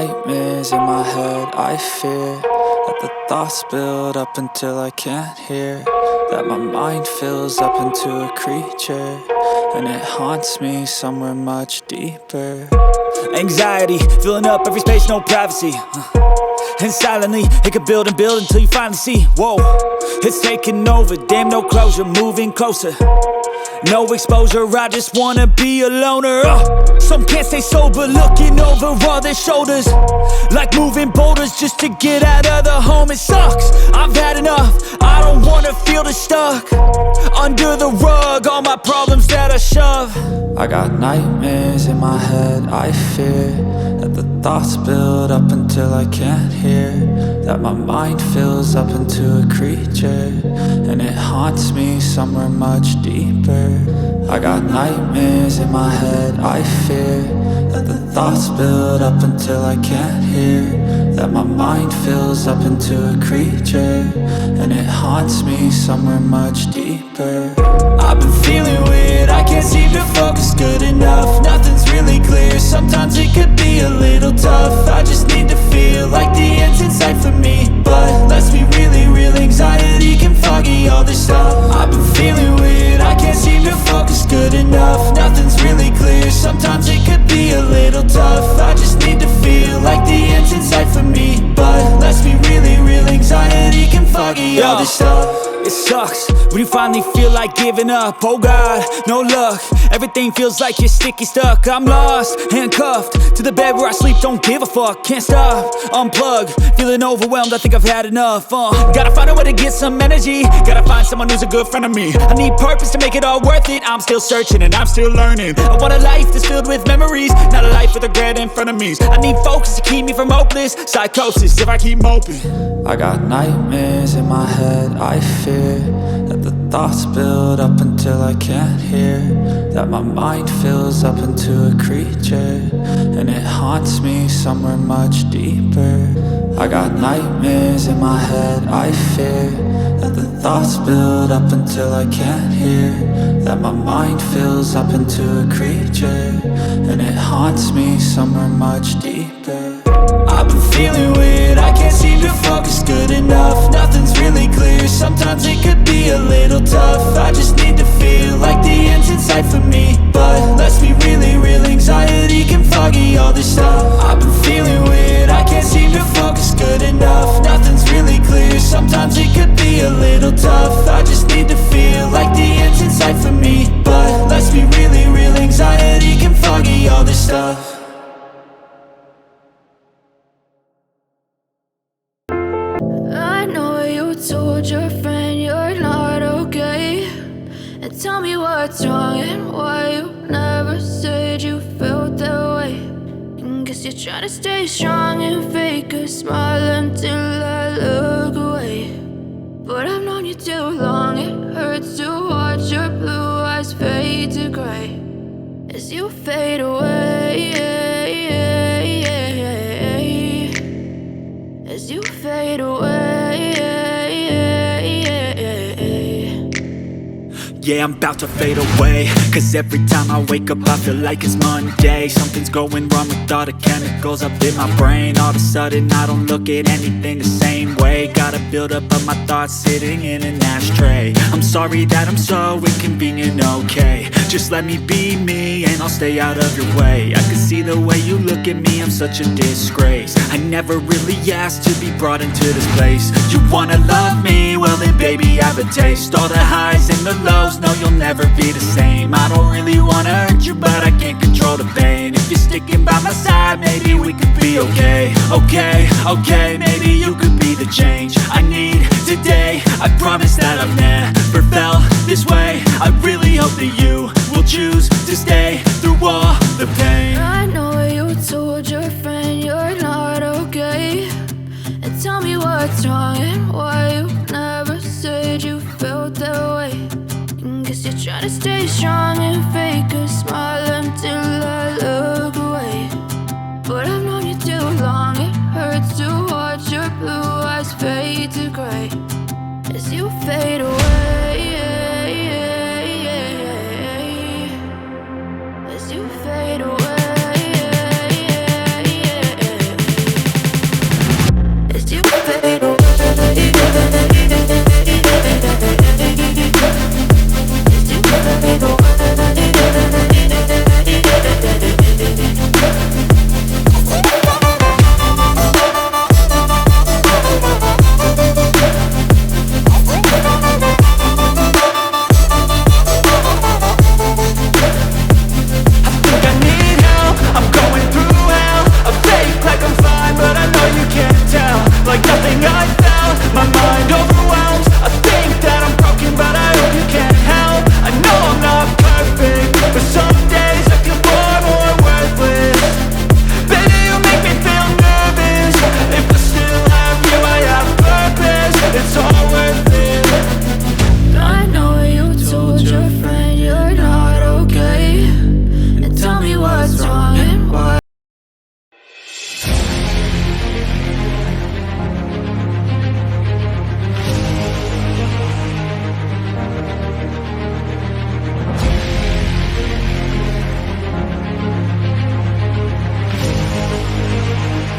nightmares in my head, I fear that the thoughts build up until I can't hear, that my mind fills up into a creature, and it haunts me somewhere much deeper. Anxiety, filling up every space, no privacy. And silently, it could build and build until you finally see, whoa, it's taking over, damn no closure, moving closer. No exposure, I just wanna be a loner. Some can't stay sober, looking over all their shoulders, like moving boulders just to get out of the home. It sucks, I've had enough, I don't wanna feel the stuck under the rug, all my problems that I shove. I got nightmares in my head, I fear that the thoughts build up until I can't hear, that my mind fills up into a creature, and it haunts me somewhere much deeper. I got nightmares in my head, I fear that the thoughts build up until I can't hear, that my mind fills up into a creature, and it haunts me somewhere much deeper. I've been feeling weird, I can't seem to focus good enough. Nothing's really clear, sometimes it could be a little tough. I just need to feel like the end's in sight for me, but let's be really real, anxiety can foggy all this stuff. I've been feeling weird, I can't seem to focus good enough. Nothing's really clear, sometimes it could be a little tough. I just need to feel like the end's in sight for me, but let's be really real, anxiety can foggy all this stuff. It sucks when you finally feel like giving up. Oh God, no luck, everything feels like you're sticky stuck. I'm lost, handcuffed to the bed where I sleep, don't give a fuck. Can't stop, unplug, feeling overwhelmed, I think I've had enough. Gotta find a way to get some energy, gotta find someone who's a good friend of me. I need purpose to make it all worth it, I'm still searching and I'm still learning. I want a life that's filled with memories, not a life with regret and frenemies. I need focus to keep me from hopeless psychosis if I keep moping. I got nightmares in my head, I fear that the thoughts build up until I can't hear, that my mind fills up into a creature, and it haunts me somewhere much deeper. I got nightmares in my head, I fear that the thoughts build up until I can't hear, that my mind fills up into a creature, and it haunts me somewhere much deeper. I've been feeling weird, I can't seem to focus good enough. Nothing's really clear, sometimes it could be a little tough. I just need to feel like the end's in sight for me, but let's be really real, anxiety can foggy all this stuff. I've been feeling weird, I can't seem to focus good enough. Nothing's really clear, sometimes it could be a little tough. I just need to feel like the end's in sight for me, but let's be really real, anxiety can foggy all this stuff. Told your friend you're not okay, and tell me what's wrong and why you never said you felt that way. And guess you're trying to stay strong and fake a smile until I look away. But I've known you too long, it hurts to watch your blue eyes fade to gray as you fade away, as you fade away. Yeah, I'm about to fade away, cause every time I wake up I feel like it's Monday. Something's going wrong with all the chemicals up in my brain. All of a sudden I don't look at anything the same way. Gotta build up of my thoughts sitting in an ashtray. I'm sorry that I'm so inconvenient, okay. Just let me be me and I'll stay out of your way. I can see the way you look at me, I'm such a disgrace. I never really asked to be brought into this place. You wanna love me? Well then baby I have a taste. All the highs and the lows, no you'll never be the same. I don't really wanna hurt you but I can't control the pain. If you're sticking by my side maybe we could be okay. Okay, maybe you could be the change I need today. I promise that I've never felt this way. I really hope that you will choose to stay through all the pain. I know you told your friend you're not okay, and tell me what's wrong and why you never said you felt that way. And guess you're trying to stay strong and fake a smile until I look away. But I've known you too long, it hurts to watch your blue eyes fade to gray as you fade away.